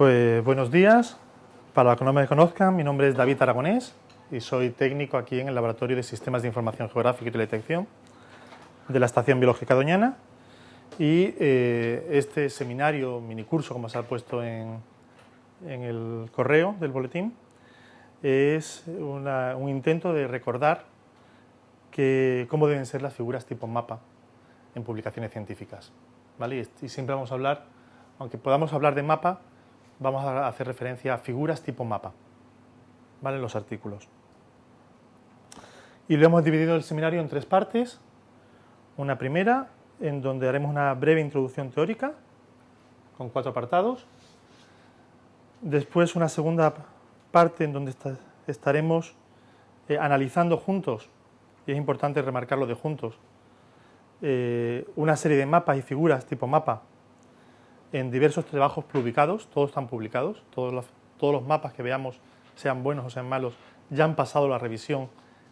Pues buenos días. Para los que no me conozcan, mi nombre es David Aragonés y soy técnico aquí en el Laboratorio de Sistemas de Información Geográfica y Teledetección de la Estación Biológica Doñana. Y este seminario, minicurso, como se ha puesto en el correo del boletín, es un intento de recordar cómo deben ser las figuras tipo mapa en publicaciones científicas, ¿vale? Y siempre vamos a hablar, aunque podamos hablar de mapa, vamos a hacer referencia a figuras tipo mapa, ¿vale? En los artículos. Y lo hemos dividido el seminario en tres partes. Una primera, en donde haremos una breve introducción teórica, con 4 apartados. Después una segunda parte en donde estaremos analizando juntos, y es importante remarcar lo de juntos, una serie de mapas y figuras tipo mapa en diversos trabajos publicados. Todos están publicados, todos los mapas que veamos, sean buenos o sean malos, ya han pasado la revisión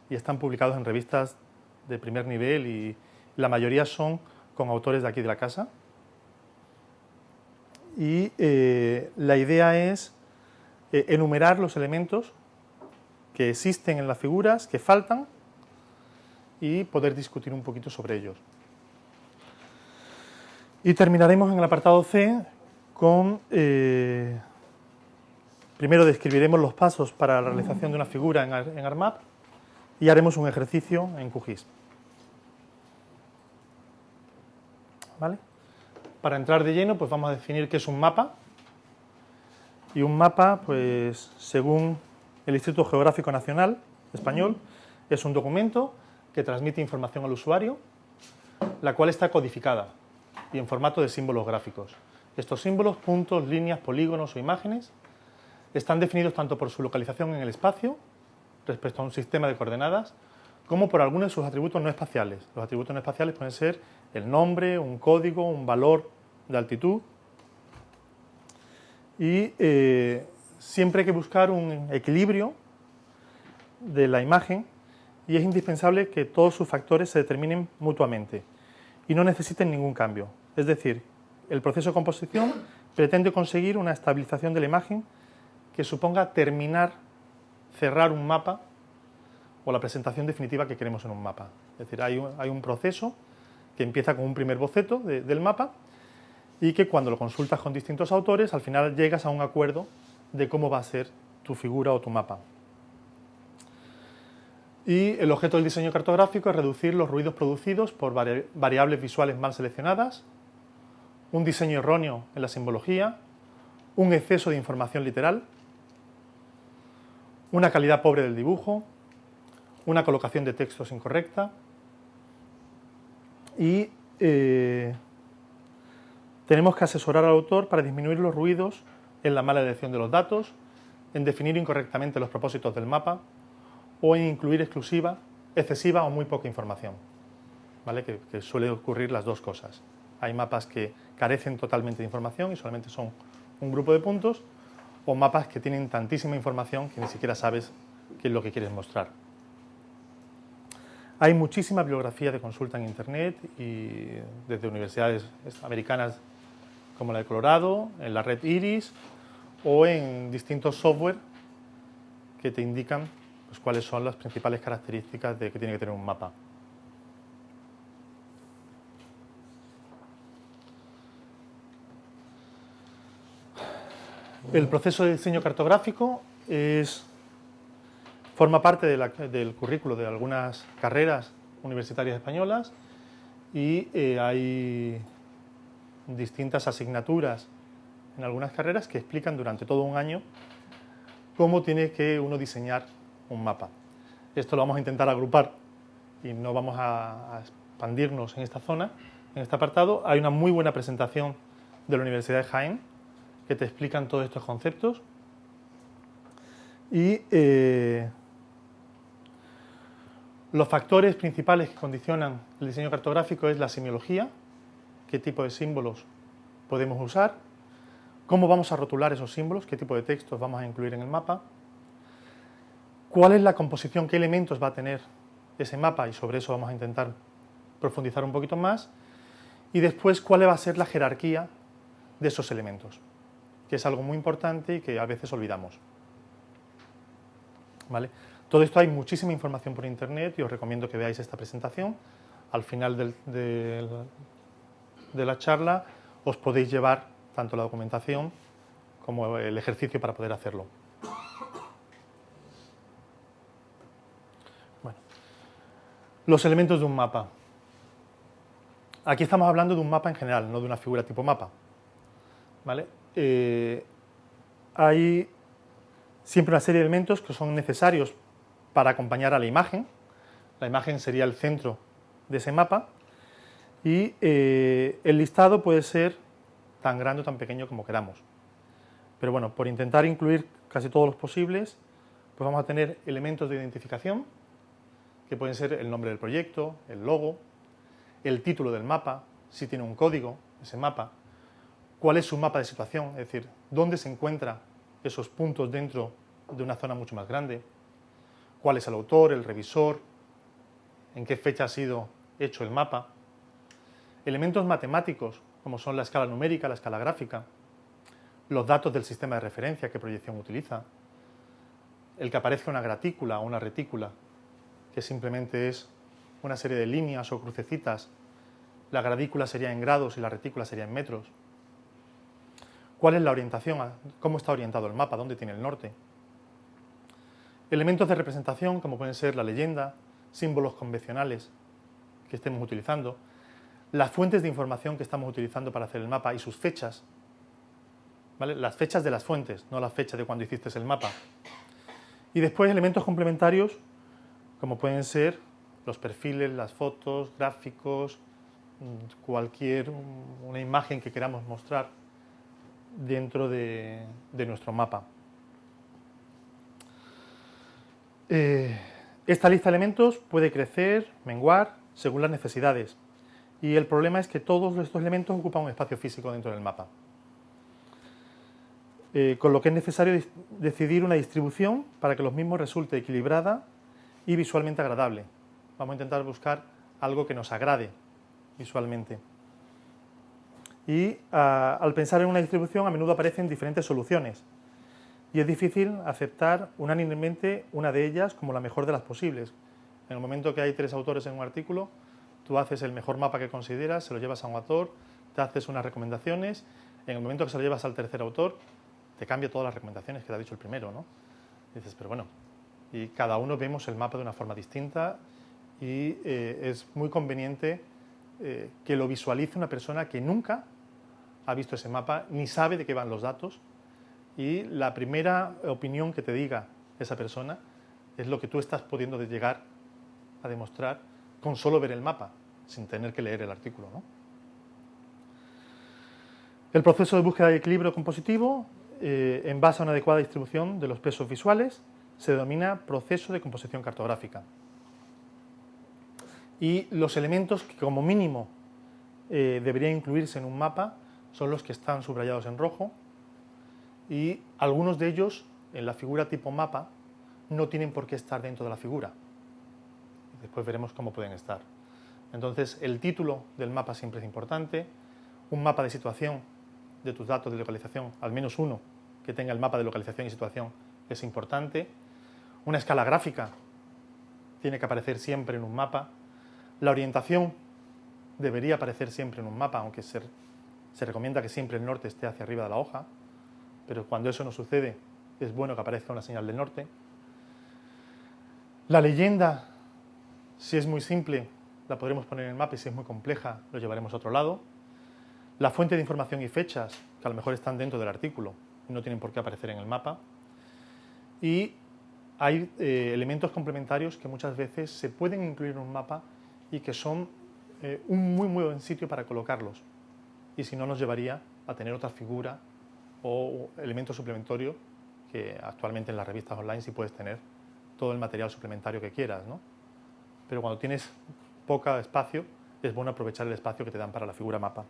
y están publicados en revistas de primer nivel, y la mayoría son con autores de aquí de la casa. Y la idea es enumerar los elementos que existen en las figuras, que faltan, y poder discutir un poquito sobre ellos. Y terminaremos en el apartado C con... primero describiremos los pasos para la realización de una figura en ArcMap y haremos un ejercicio en QGIS. ¿Vale? Para entrar de lleno, pues vamos a definir qué es un mapa. Y un mapa, pues según el Instituto Geográfico Nacional Español, es un documento que transmite información al usuario, la cual está codificada y en formato de símbolos gráficos. Estos símbolos, puntos, líneas, polígonos o imágenes, están definidos tanto por su localización en el espacio, respecto a un sistema de coordenadas, como por algunos de sus atributos no espaciales. Los atributos no espaciales pueden ser el nombre, un código, un valor de altitud. Y siempre hay que buscar un equilibrio de la imagen, y es indispensable que todos sus factores se determinen mutuamente y no necesiten ningún cambio. Es decir, el proceso de composición pretende conseguir una estabilización de la imagen que suponga cerrar un mapa o la presentación definitiva que queremos en un mapa. Es decir, hay un proceso que empieza con un primer boceto del mapa, y que cuando lo consultas con distintos autores, al final llegas a un acuerdo de cómo va a ser tu figura o tu mapa. Y el objeto del diseño cartográfico es reducir los ruidos producidos por variables visuales mal seleccionadas, un diseño erróneo en la simbología, un exceso de información literal, una calidad pobre del dibujo, una colocación de textos incorrecta, y tenemos que asesorar al autor para disminuir los ruidos en la mala elección de los datos, en definir incorrectamente los propósitos del mapa, o en incluir excesiva o muy poca información, ¿vale? Que suele ocurrir las dos cosas. Hay mapas que carecen totalmente de información y solamente son un grupo de puntos, o mapas que tienen tantísima información que ni siquiera sabes qué es lo que quieres mostrar. Hay muchísima bibliografía de consulta en Internet, y desde universidades americanas como la de Colorado, en la red IRIS, o en distintos software que te indican pues cuáles son las principales características que tiene que tener un mapa. El proceso de diseño cartográfico forma parte del currículo de algunas carreras universitarias españolas, y hay distintas asignaturas en algunas carreras que explican durante todo un año cómo tiene que uno diseñar un mapa. Esto lo vamos a intentar agrupar y no vamos a expandirnos en esta zona, en este apartado. Hay una muy buena presentación de la Universidad de Jaén que te explican todos estos conceptos. Y los factores principales que condicionan el diseño cartográfico es la semiología, qué tipo de símbolos podemos usar, cómo vamos a rotular esos símbolos, qué tipo de textos vamos a incluir en el mapa, cuál es la composición, qué elementos va a tener ese mapa, y sobre eso vamos a intentar profundizar un poquito más, y después cuál va a ser la jerarquía de esos elementos. que es algo muy importante y que a veces olvidamos. ¿Vale? Todo esto hay muchísima información por internet y os recomiendo que veáis esta presentación. Al final de la charla os podéis llevar tanto la documentación como el ejercicio para poder hacerlo. Bueno, los elementos de un mapa. Aquí estamos hablando de un mapa en general, no de una figura tipo mapa. ¿Vale? Hay siempre una serie de elementos que son necesarios para acompañar a la imagen. La imagen sería el centro de ese mapa y el listado puede ser tan grande o tan pequeño como queramos. Pero bueno, por intentar incluir casi todos los posibles, pues vamos a tener elementos de identificación, que pueden ser el nombre del proyecto, el logo, el título del mapa, si tiene un código ese mapa, cuál es su mapa de situación, es decir, dónde se encuentran esos puntos dentro de una zona mucho más grande, cuál es el autor, el revisor, en qué fecha ha sido hecho el mapa, elementos matemáticos como son la escala numérica, la escala gráfica, los datos del sistema de referencia, qué proyección utiliza, el que aparezca una gratícula o una retícula, que simplemente es una serie de líneas o crucecitas, la gradícula sería en grados y la retícula sería en metros. ¿Cuál es la orientación? ¿Cómo está orientado el mapa? ¿Dónde tiene el norte? Elementos de representación como pueden ser la leyenda, símbolos convencionales que estemos utilizando, las fuentes de información que estamos utilizando para hacer el mapa y sus fechas, ¿vale? Las fechas de las fuentes, no la fecha de cuando hiciste el mapa. Y después elementos complementarios como pueden ser los perfiles, las fotos, gráficos, una imagen que queramos mostrar dentro de nuestro mapa. Esta lista de elementos puede crecer, menguar, según las necesidades. Y el problema es que todos estos elementos ocupan un espacio físico dentro del mapa. Con lo que es necesario decidir una distribución para que los mismos resulte equilibrada y visualmente agradable. Vamos a intentar buscar algo que nos agrade visualmente. Y al pensar en una distribución a menudo aparecen diferentes soluciones y es difícil aceptar unánimemente una de ellas como la mejor de las posibles. En el momento que hay 3 autores en un artículo, tú haces el mejor mapa que consideras, se lo llevas a un autor, te haces unas recomendaciones, en el momento que se lo llevas al tercer autor, te cambia todas las recomendaciones que te ha dicho el primero, ¿no? Y dices, pero bueno, y cada uno vemos el mapa de una forma distinta y es muy conveniente que lo visualice una persona que nunca ha visto ese mapa ni sabe de qué van los datos y la primera opinión que te diga esa persona es lo que tú estás pudiendo llegar a demostrar con solo ver el mapa, sin tener que leer el artículo, ¿no? El proceso de búsqueda de equilibrio compositivo, en base a una adecuada distribución de los pesos visuales, se denomina proceso de composición cartográfica. Y los elementos que como mínimo deberían incluirse en un mapa son los que están subrayados en rojo y algunos de ellos en la figura tipo mapa no tienen por qué estar dentro de la figura. Después veremos cómo pueden estar. Entonces el título del mapa siempre es importante, un mapa de situación de tus datos de localización, al menos uno que tenga el mapa de localización y situación es importante, una escala gráfica tiene que aparecer siempre en un mapa, la orientación debería aparecer siempre en un mapa, aunque se recomienda que siempre el norte esté hacia arriba de la hoja, pero cuando eso no sucede es bueno que aparezca una señal del norte. La leyenda, si es muy simple, la podremos poner en el mapa y si es muy compleja lo llevaremos a otro lado. La fuente de información y fechas, que a lo mejor están dentro del artículo y no tienen por qué aparecer en el mapa. Y hay elementos complementarios que muchas veces se pueden incluir en un mapa y que son un muy buen sitio para colocarlos. Y si no, nos llevaría a tener otra figura o elemento suplementario que actualmente en las revistas online sí puedes tener todo el material suplementario que quieras, ¿no? Pero cuando tienes poco espacio, es bueno aprovechar el espacio que te dan para la figura mapa.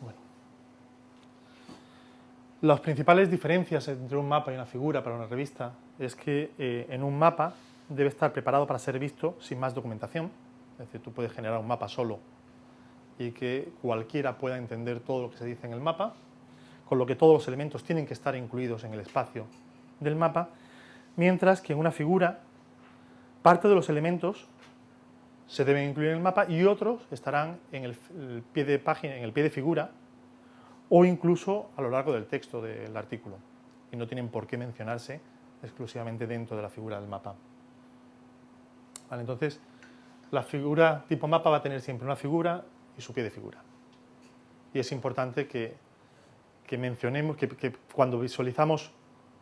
Bueno. Las principales diferencias entre un mapa y una figura para una revista es que en un mapa debe estar preparado para ser visto sin más documentación. Es decir, tú puedes generar un mapa solo y que cualquiera pueda entender todo lo que se dice en el mapa, con lo que todos los elementos tienen que estar incluidos en el espacio del mapa, mientras que en una figura parte de los elementos se deben incluir en el mapa y otros estarán en el pie de página, en el pie de figura o incluso a lo largo del texto del artículo, y no tienen por qué mencionarse exclusivamente dentro de la figura del mapa. Vale, entonces, la figura tipo mapa va a tener siempre una figura y su pie de figura. Y es importante que mencionemos, que cuando visualizamos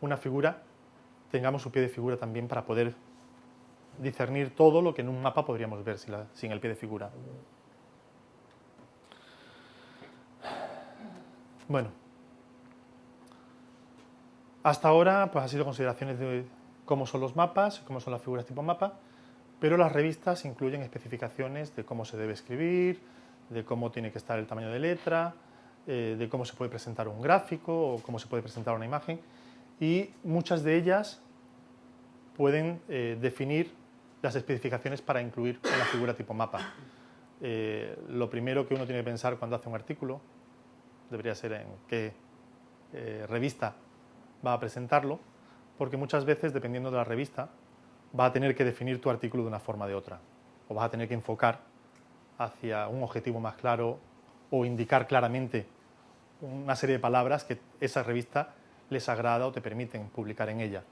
una figura, tengamos su pie de figura también para poder discernir todo lo que en un mapa podríamos ver sin el pie de figura. Bueno, hasta ahora pues ha sido consideraciones de cómo son los mapas, cómo son las figuras tipo mapa, pero las revistas incluyen especificaciones de cómo se debe escribir, de cómo tiene que estar el tamaño de letra, de cómo se puede presentar un gráfico o cómo se puede presentar una imagen, y muchas de ellas pueden definir las especificaciones para incluir una figura tipo mapa. Lo primero que uno tiene que pensar cuando hace un artículo debería ser en qué revista va a presentarlo, porque muchas veces, dependiendo de la revista, vas a tener que definir tu artículo de una forma o de otra, o vas a tener que enfocar hacia un objetivo más claro o indicar claramente una serie de palabras que esa revista les agrada o te permiten publicar en ella.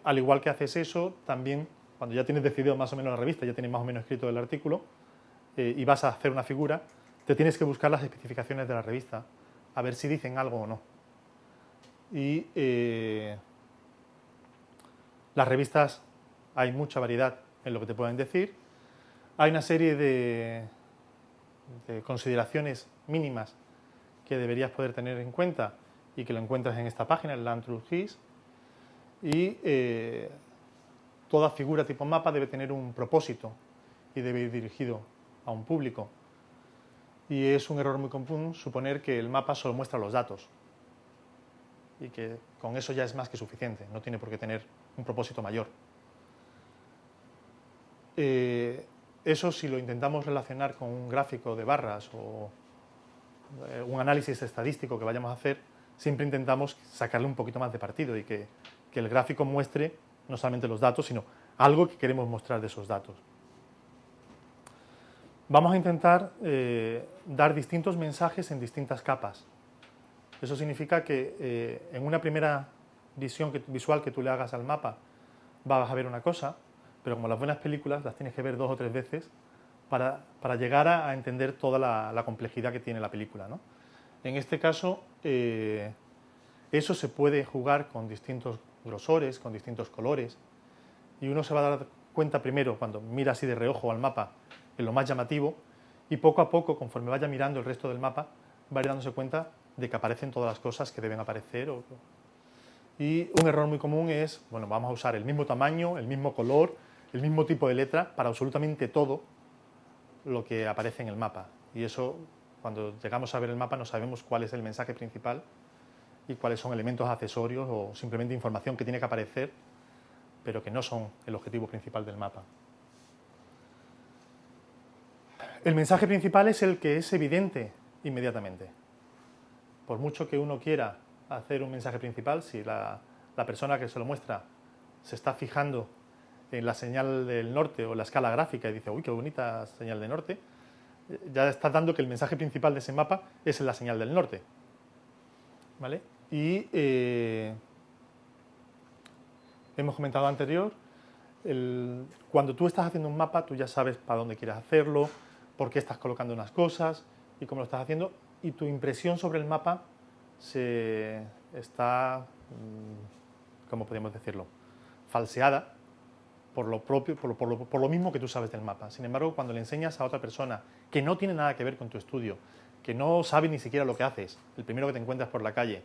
Al igual que haces eso, también cuando ya tienes decidido más o menos la revista, ya tienes más o menos escrito el artículo y vas a hacer una figura, te tienes que buscar las especificaciones de la revista a ver si dicen algo o no. Y las revistas, hay mucha variedad en lo que te pueden decir. Hay una serie de consideraciones mínimas que deberías poder tener en cuenta y que lo encuentras en esta página, en Learn Through GIS. Y toda figura tipo mapa debe tener un propósito y debe ir dirigido a un público. Y es un error muy común suponer que el mapa solo muestra los datos y que con eso ya es más que suficiente, no tiene por qué tener un propósito mayor. Eso, si lo intentamos relacionar con un gráfico de barras o un análisis estadístico que vayamos a hacer, siempre intentamos sacarle un poquito más de partido y que el gráfico muestre no solamente los datos, sino algo que queremos mostrar de esos datos. Vamos a intentar dar distintos mensajes en distintas capas. Eso significa que en una primera visión visual que tú le hagas al mapa vas a ver una cosa, pero como las buenas películas las tienes que ver 2 o 3 veces para llegar a entender toda la complejidad que tiene la película, ¿no? En este caso, eso se puede jugar con distintos grosores, con distintos colores, y uno se va a dar cuenta primero cuando mira así de reojo al mapa en lo más llamativo, y poco a poco, conforme vaya mirando el resto del mapa, va a ir dándose cuenta de que aparecen todas las cosas que deben aparecer. Y un error muy común es, bueno, vamos a usar el mismo tamaño, el mismo color, el mismo tipo de letra para absolutamente todo lo que aparece en el mapa. Y eso, cuando llegamos a ver el mapa, no sabemos cuál es el mensaje principal y cuáles son elementos accesorios o simplemente información que tiene que aparecer, pero que no son el objetivo principal del mapa. El mensaje principal es el que es evidente inmediatamente. Por mucho que uno quiera hacer un mensaje principal, si la persona que se lo muestra se está fijando en la señal del norte o la escala gráfica y dice, uy, qué bonita señal de norte, ya está dando que el mensaje principal de ese mapa es la señal del norte. ¿Vale? Y hemos comentado anterior, cuando tú estás haciendo un mapa, tú ya sabes para dónde quieres hacerlo, por qué estás colocando unas cosas y cómo lo estás haciendo, y tu impresión sobre el mapa se está, ¿cómo podemos decirlo?, falseada por lo propio, por lo mismo que tú sabes del mapa. Sin embargo, cuando le enseñas a otra persona que no tiene nada que ver con tu estudio, que no sabe ni siquiera lo que haces, el primero que te encuentras por la calle,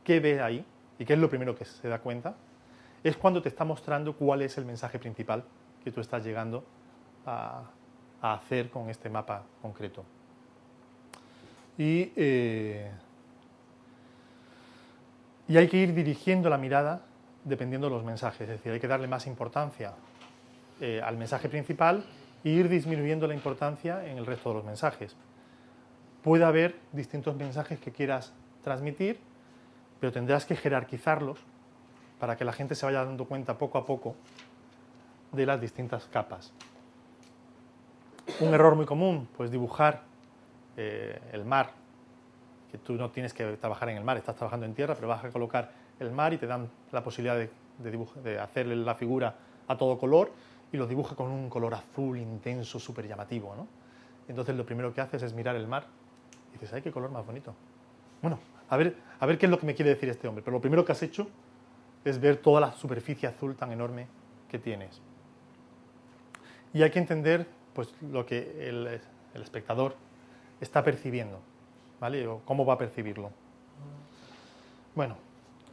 qué ve ahí y qué es lo primero que se da cuenta, es cuando te está mostrando cuál es el mensaje principal que tú estás llegando a hacer con este mapa concreto. Y hay que ir dirigiendo la mirada dependiendo de los mensajes, es decir, hay que darle más importancia al mensaje principal e ir disminuyendo la importancia en el resto de los mensajes. Puede haber distintos mensajes que quieras transmitir, pero tendrás que jerarquizarlos para que la gente se vaya dando cuenta poco a poco de las distintas capas. Un error muy común, pues dibujar el mar, que tú no tienes que trabajar en el mar, estás trabajando en tierra, pero vas a colocar el mar y te dan la posibilidad de hacerle la figura a todo color y lo dibuja con un color azul intenso, súper llamativo, ¿no? Entonces lo primero que haces es mirar el mar y dices, ¡ay, qué color más bonito! Bueno, a ver qué es lo que me quiere decir este hombre, pero lo primero que has hecho es ver toda la superficie azul tan enorme que tienes. Y hay que entender pues, lo que el espectador está percibiendo, ¿vale? O cómo va a percibirlo. Bueno,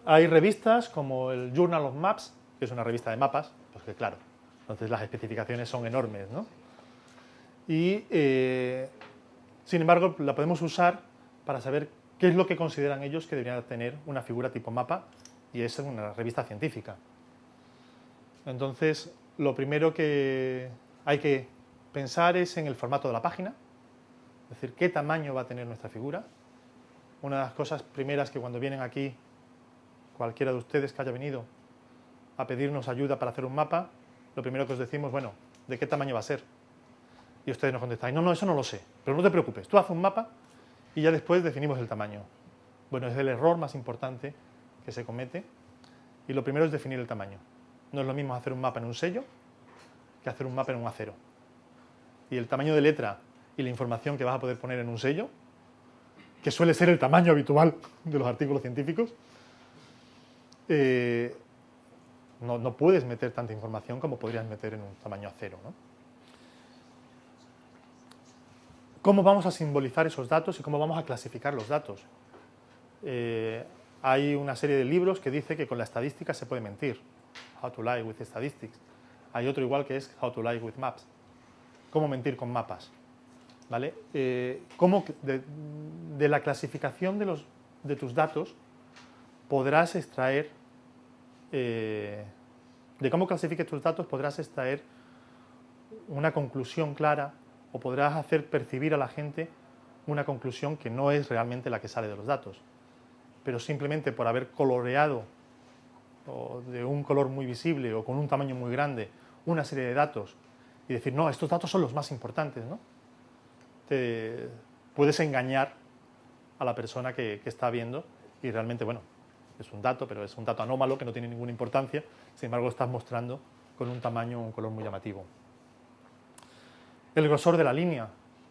hay revistas como el Journal of Maps, que es una revista de mapas, pues que claro, entonces las especificaciones son enormes, ¿no? Y, sin embargo, la podemos usar para saber qué es lo que consideran ellos que debería tener una figura tipo mapa, y es una revista científica. Entonces, lo primero que hay que pensar es en el formato de la página, es decir, qué tamaño va a tener nuestra figura. Una de las cosas primeras que cuando vienen aquí, cualquiera de ustedes que haya venido a pedirnos ayuda para hacer un mapa, lo primero que os decimos, bueno, ¿de qué tamaño va a ser? Y ustedes nos contestan, no, eso no lo sé, pero no te preocupes, tú haz un mapa y ya después definimos el tamaño. Bueno, es el error más importante que se comete y lo primero es definir el tamaño. No es lo mismo hacer un mapa en un sello que hacer un mapa en un acero. Y el tamaño de letra y la información que vas a poder poner en un sello, que suele ser el tamaño habitual de los artículos científicos, no puedes meter tanta información como podrías meter en un tamaño acero, ¿no? ¿Cómo vamos a simbolizar esos datos y cómo vamos a clasificar los datos? Hay una serie de libros que dice que con la estadística se puede mentir. How to lie with statistics. Hay otro igual que es How to lie with maps. Cómo mentir con mapas. ¿Vale? Cómo de la clasificación de tus datos podrás extraer, de cómo clasifiques tus datos podrás extraer una conclusión clara o podrás hacer percibir a la gente una conclusión que no es realmente la que sale de los datos, pero simplemente por haber coloreado o de un color muy visible o con un tamaño muy grande una serie de datos y decir, no, estos datos son los más importantes, ¿no? Te puedes engañar a la persona que está viendo y realmente, bueno, es un dato, pero es un dato anómalo que no tiene ninguna importancia, sin embargo estás mostrando con un tamaño o un color muy llamativo. El grosor de la línea,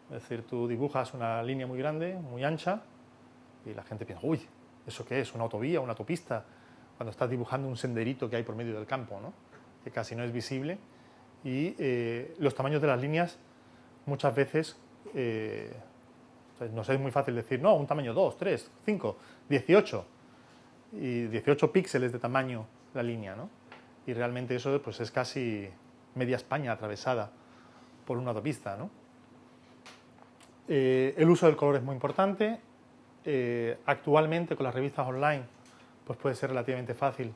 es decir, tú dibujas una línea muy grande, muy ancha, y la gente piensa, uy, ¿eso qué es? ¿Una autovía, una autopista? Cuando estás dibujando un senderito que hay por medio del campo, ¿no? Que casi no es visible. Y los tamaños de las líneas muchas veces nos es muy fácil decir, no, un tamaño 2, 3, 5, 18. Y 18 píxeles de tamaño la línea, ¿no? Y realmente eso pues, es casi media España atravesada por una autopista, ¿no? El uso del color es muy importante. Actualmente con las revistas online pues puede ser relativamente fácil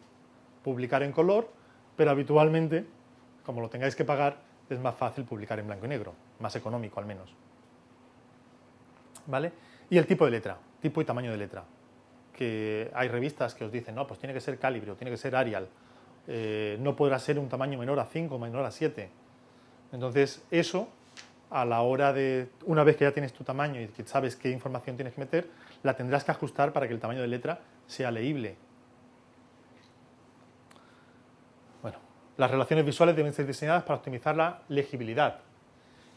publicar en color, pero habitualmente, como lo tengáis que pagar, es más fácil publicar en blanco y negro, más económico al menos. ¿Vale? Y el tipo de letra, tipo y tamaño de letra. Que hay revistas que os dicen, no, pues tiene que ser Calibri o tiene que ser Arial, no podrá ser un tamaño menor a 5 o menor a 7. Entonces eso, a la hora de, una vez que ya tienes tu tamaño y que sabes qué información tienes que meter, la tendrás que ajustar para que el tamaño de letra sea leíble. Bueno, las relaciones visuales deben ser diseñadas para optimizar la legibilidad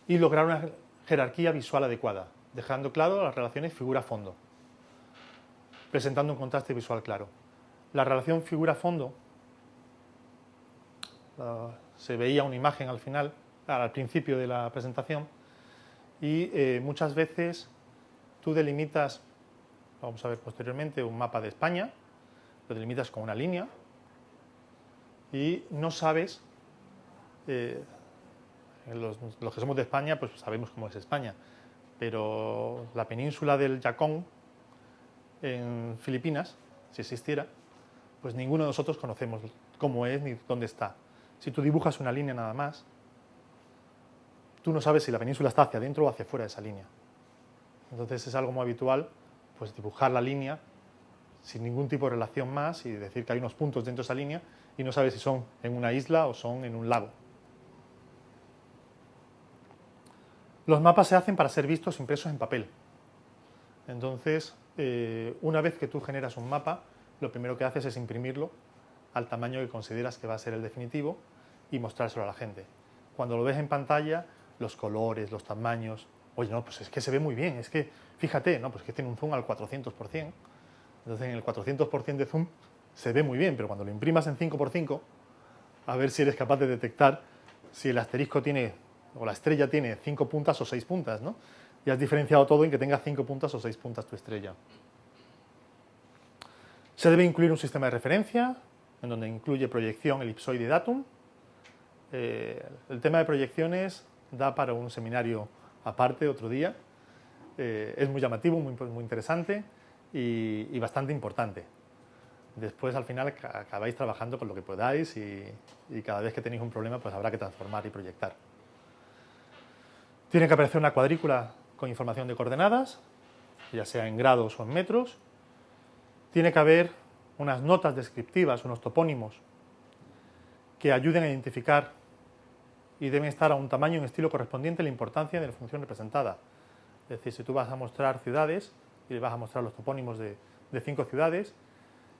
y lograr una jerarquía visual adecuada, dejando claro las relaciones figura-fondo, presentando un contraste visual claro. La relación figura-fondo, se veía una imagen al final, al principio de la presentación, y muchas veces tú delimitas, vamos a ver posteriormente, un mapa de España, lo delimitas con una línea y no sabes, los que somos de España pues sabemos cómo es España, pero la península del Yacón en Filipinas, si existiera, pues ninguno de nosotros conocemos cómo es ni dónde está. Si tú dibujas una línea nada más, tú no sabes si la península está hacia adentro o hacia fuera de esa línea. Entonces es algo muy habitual pues dibujar la línea sin ningún tipo de relación más y decir que hay unos puntos dentro de esa línea y no sabes si son en una isla o son en un lago. Los mapas se hacen para ser vistos impresos en papel. Entonces, una vez que tú generas un mapa, lo primero que haces es imprimirlo al tamaño que consideras que va a ser el definitivo y mostrárselo a la gente. Cuando lo ves en pantalla, los colores, los tamaños, oye, no, pues es que se ve muy bien, es que, fíjate, no, pues que tiene un zoom al 400%, entonces en el 400% de zoom se ve muy bien, pero cuando lo imprimas en 5×5, a ver si eres capaz de detectar si el asterisco tiene, o la estrella tiene 5 puntas o 6 puntas, ¿no? Y has diferenciado todo en que tenga 5 puntas o 6 puntas tu estrella. Se debe incluir un sistema de referencia, en donde incluye proyección, elipsoide y datum. El tema de proyecciones da para un seminario aparte otro día. Es muy llamativo, muy interesante y bastante importante. Después, al final, acabáis trabajando con lo que podáis y cada vez que tenéis un problema, pues habrá que transformar y proyectar. Tiene que aparecer una cuadrícula con información de coordenadas, ya sea en grados o en metros. Tiene que haber unas notas descriptivas, unos topónimos, que ayuden a identificar y deben estar a un tamaño y un estilo correspondiente a la importancia de la función representada. Es decir, si tú vas a mostrar ciudades y le vas a mostrar los topónimos de 5 ciudades,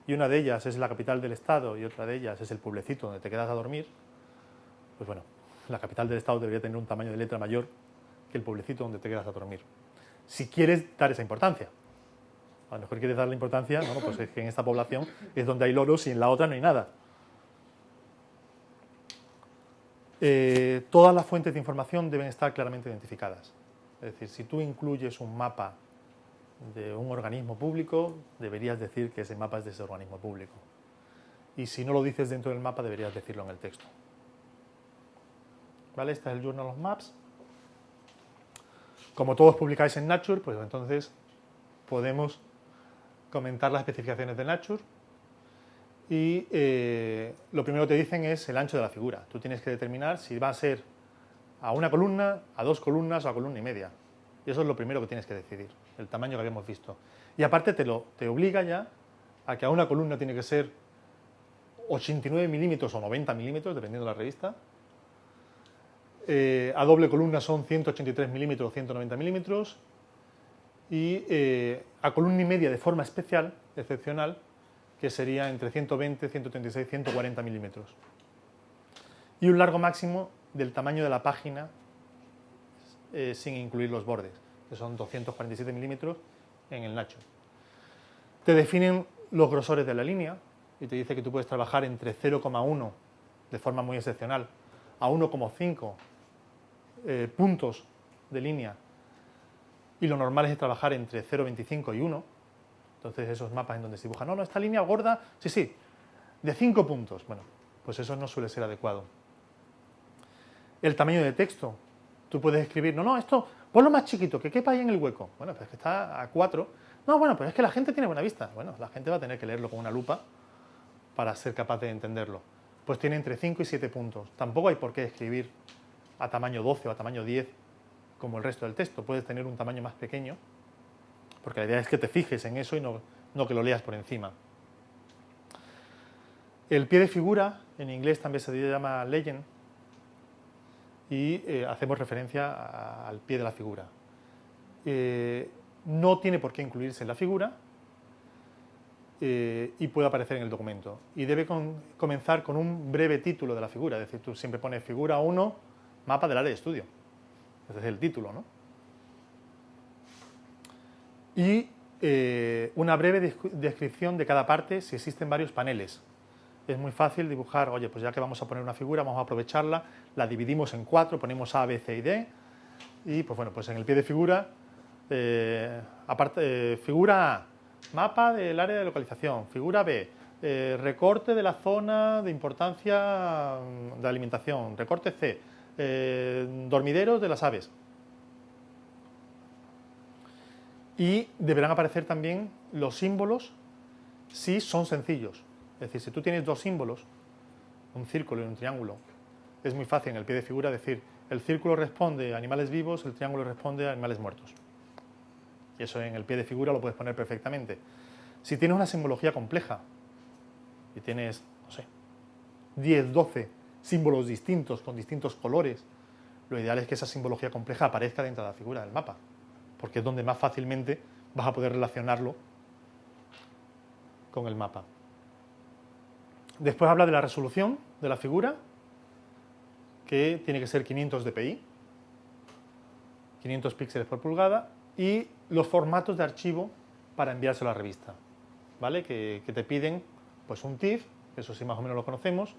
y una de ellas es la capital del estado y otra de ellas es el pueblecito donde te quedas a dormir, pues bueno, la capital del estado debería tener un tamaño de letra mayor que el pueblecito donde te quedas a dormir. Si quieres dar esa importancia. A lo mejor quieres darle importancia, bueno, pues es que en esta población es donde hay loros y en la otra no hay nada. Todas las fuentes de información deben estar claramente identificadas. Es decir, si tú incluyes un mapa de un organismo público, deberías decir que ese mapa es de ese organismo público. Y si no lo dices dentro del mapa, deberías decirlo en el texto. ¿Vale? Este es el Journal of Maps. Como todos publicáis en Nature, pues entonces podemos comentar las especificaciones de Nature. Y lo primero que te dicen es el ancho de la figura. Tú tienes que determinar si va a ser a una columna, a 2 columnas o a columna y media. Y eso es lo primero que tienes que decidir, el tamaño que habíamos visto. Y aparte te obliga ya a que a una columna tiene que ser 89 milímetros o 90 milímetros, dependiendo de la revista. A doble columna son 183 milímetros o 190 milímetros. Y a columna y media de forma especial, excepcional, que sería entre 120, 136, 140 milímetros. Y un largo máximo del tamaño de la página sin incluir los bordes, que son 247 milímetros en el Nature. Te definen los grosores de la línea y te dice que tú puedes trabajar entre 0,1 de forma muy excepcional a 1,5 puntos de línea, y lo normal es trabajar entre 0,25 y 1. Entonces esos mapas en donde se dibuja, no, esta línea gorda, sí, de 5 puntos. Bueno, pues eso no suele ser adecuado. El tamaño de texto. Tú puedes escribir, no, esto, ponlo más chiquito, que quepa ahí en el hueco. Bueno, pues es que está a 4. No, bueno, pues es que la gente tiene buena vista. Bueno, la gente va a tener que leerlo con una lupa para ser capaz de entenderlo. Pues tiene entre 5 y 7 puntos. Tampoco hay por qué escribir a tamaño 12 o a tamaño 10 como el resto del texto. Puedes tener un tamaño más pequeño, porque la idea es que te fijes en eso y no que lo leas por encima. El pie de figura, en inglés también se llama legend, y hacemos referencia al pie de la figura. No tiene por qué incluirse en la figura y puede aparecer en el documento. Y debe comenzar con un breve título de la figura, es decir, tú siempre pones figura 1, mapa del área de estudio. Ese es el título, ¿no? Y una breve descripción de cada parte si existen varios paneles. Es muy fácil dibujar, oye, pues ya que vamos a poner una figura, vamos a aprovecharla, la dividimos en 4, ponemos A, B, C y D, y pues bueno, pues en el pie de figura, figura A, mapa del área de localización, figura B, recorte de la zona de importancia de alimentación, recorte C, dormideros de las aves. Y deberán aparecer también los símbolos si son sencillos. Es decir, si tú tienes dos símbolos, un círculo y un triángulo, es muy fácil en el pie de figura decir El círculo responde a animales vivos, el triángulo responde a animales muertos. Y eso en el pie de figura lo puedes poner perfectamente. Si tienes una simbología compleja y tienes, no sé, 10, 12 símbolos distintos con distintos colores, lo ideal es que esa simbología compleja aparezca dentro de la figura del mapa, porque es donde más fácilmente vas a poder relacionarlo con el mapa. Después habla de la resolución de la figura, que tiene que ser 500 dpi, 500 píxeles por pulgada, y los formatos de archivo para enviárselo a la revista, ¿vale? Que te piden pues un TIFF, eso sí más o menos lo conocemos,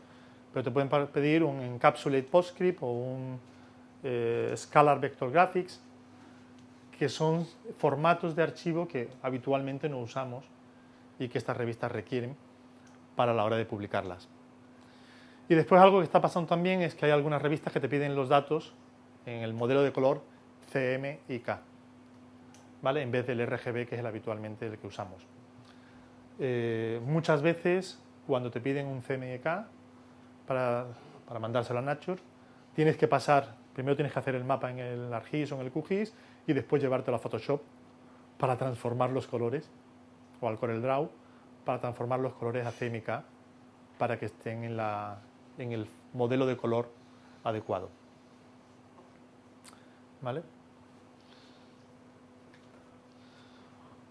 pero te pueden pedir un Encapsulate PostScript o un Scalar Vector Graphics, que son formatos de archivo que habitualmente no usamos y que estas revistas requieren para la hora de publicarlas. Y después algo que está pasando también es que hay algunas revistas que te piden los datos en el modelo de color CMYK, ¿vale? En vez del RGB, que es habitualmente el que usamos. Muchas veces, cuando te piden un CMYK para mandárselo a Nature, tienes que pasar, primero tienes que hacer el mapa en el ArcGIS o en el QGIS y después llevártelo a Photoshop para transformar los colores, o al CorelDRAW, para transformar los colores a CMYK para que estén en el modelo de color adecuado. ¿Vale?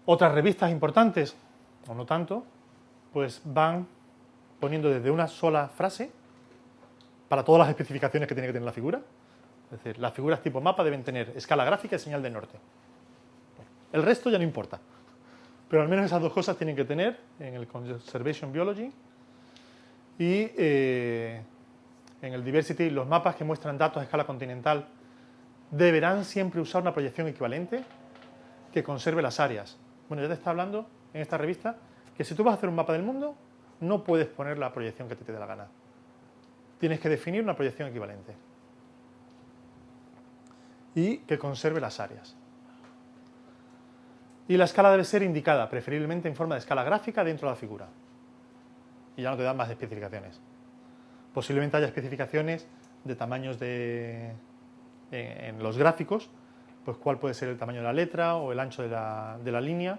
Otras revistas importantes, o no tanto, pues van poniendo desde una sola frase para todas las especificaciones que tiene que tener la figura. Es decir, las figuras tipo mapa deben tener escala gráfica y señal de norte. El resto ya no importa, pero al menos esas dos cosas tienen que tener en el Conservation Biology. Y en el Diversity, los mapas que muestran datos a escala continental deberán siempre usar una proyección equivalente que conserve las áreas. Bueno, ya te está hablando en esta revista que si tú vas a hacer un mapa del mundo, no puedes poner la proyección que te dé la gana. Tienes que definir una proyección equivalente y que conserve las áreas. Y la escala debe ser indicada, preferiblemente en forma de escala gráfica dentro de la figura. Y ya no te dan más especificaciones. Posiblemente haya especificaciones de tamaños en los gráficos, pues cuál puede ser el tamaño de la letra o el ancho de la línea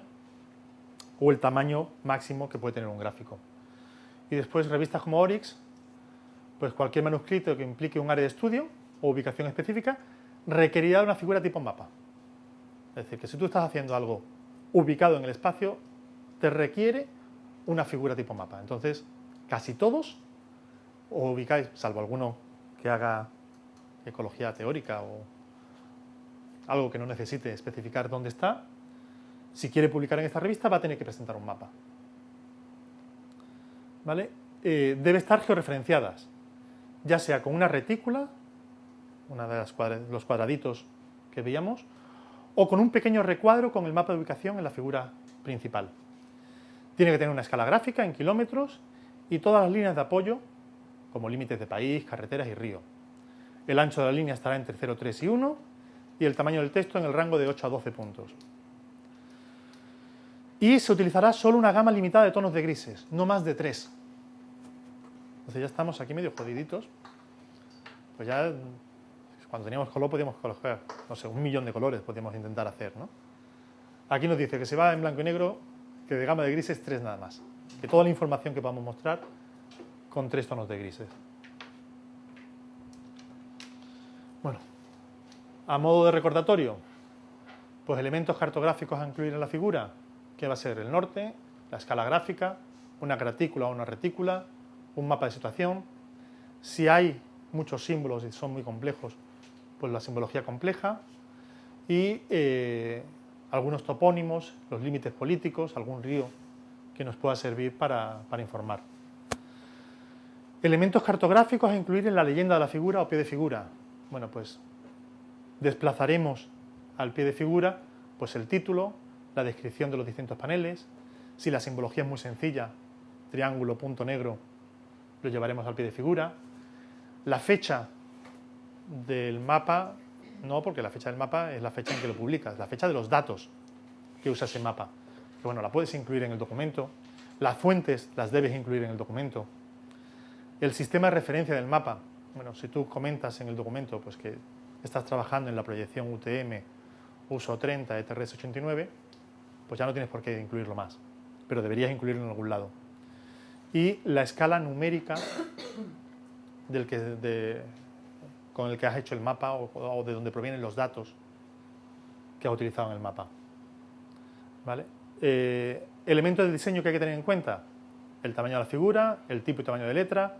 o el tamaño máximo que puede tener un gráfico. Y después revistas como Oryx, pues cualquier manuscrito que implique un área de estudio o ubicación específica requerirá una figura tipo mapa. Es decir, que si tú estás haciendo algo ubicado en el espacio, te requiere una figura tipo mapa. Entonces, casi todos os ubicáis, salvo alguno que haga ecología teórica o algo que no necesite especificar dónde está, si quiere publicar en esta revista va a tener que presentar un mapa. ¿Vale? Debe estar georreferenciadas, ya sea con una retícula, una de los cuadraditos que veíamos, o con un pequeño recuadro con el mapa de ubicación en la figura principal. Tiene que tener una escala gráfica en kilómetros y todas las líneas de apoyo, como límites de país, carreteras y río. El ancho de la línea estará entre 0, 3 y 1 y el tamaño del texto en el rango de 8 a 12 puntos. Y se utilizará solo una gama limitada de tonos de grises, no más de 3. Entonces ya estamos aquí medio jodiditos. Pues ya cuando teníamos color podíamos colocar, no sé, 1 millón de colores podíamos intentar hacer, ¿no? Aquí nos dice que se va en blanco y negro, que de gama de grises 3 nada más. Que toda la información que podamos mostrar con 3 tonos de grises. Bueno, a modo de recordatorio, pues elementos cartográficos a incluir en la figura, que va a ser el norte, la escala gráfica, una gratícula o una retícula, un mapa de situación. Si hay muchos símbolos y son muy complejos, pues la simbología compleja y algunos topónimos, los límites políticos, algún río que nos pueda servir para informar. Elementos cartográficos a incluir en la leyenda de la figura o pie de figura. Bueno, pues desplazaremos al pie de figura pues el título, la descripción de los distintos paneles. Si la simbología es muy sencilla, triángulo, punto negro, lo llevaremos al pie de figura. La fecha del mapa, no, porque la fecha del mapa es la fecha en que lo publicas, la fecha de los datos que usa ese mapa. Que bueno, la puedes incluir en el documento. Las fuentes las debes incluir en el documento. El sistema de referencia del mapa, Bueno, si tú comentas en el documento pues, que estás trabajando en la proyección UTM uso 30 ETRS 89, pues ya no tienes por qué incluirlo más, pero deberías incluirlo en algún lado. Y la escala numérica con el que has hecho el mapa o de donde provienen los datos que has utilizado en el mapa. ¿Vale? Elementos de diseño que hay que tener en cuenta: el tamaño de la figura, el tipo y tamaño de letra,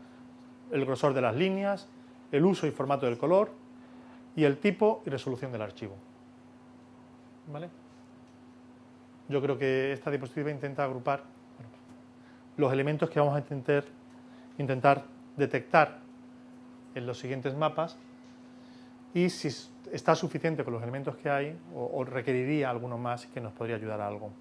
el grosor de las líneas, el uso y formato del color y el tipo y resolución del archivo. ¿Vale? Yo creo que esta diapositiva intenta agrupar los elementos que vamos a intentar detectar en los siguientes mapas y si está suficiente con los elementos que hay o requeriría alguno más que nos podría ayudar a algo.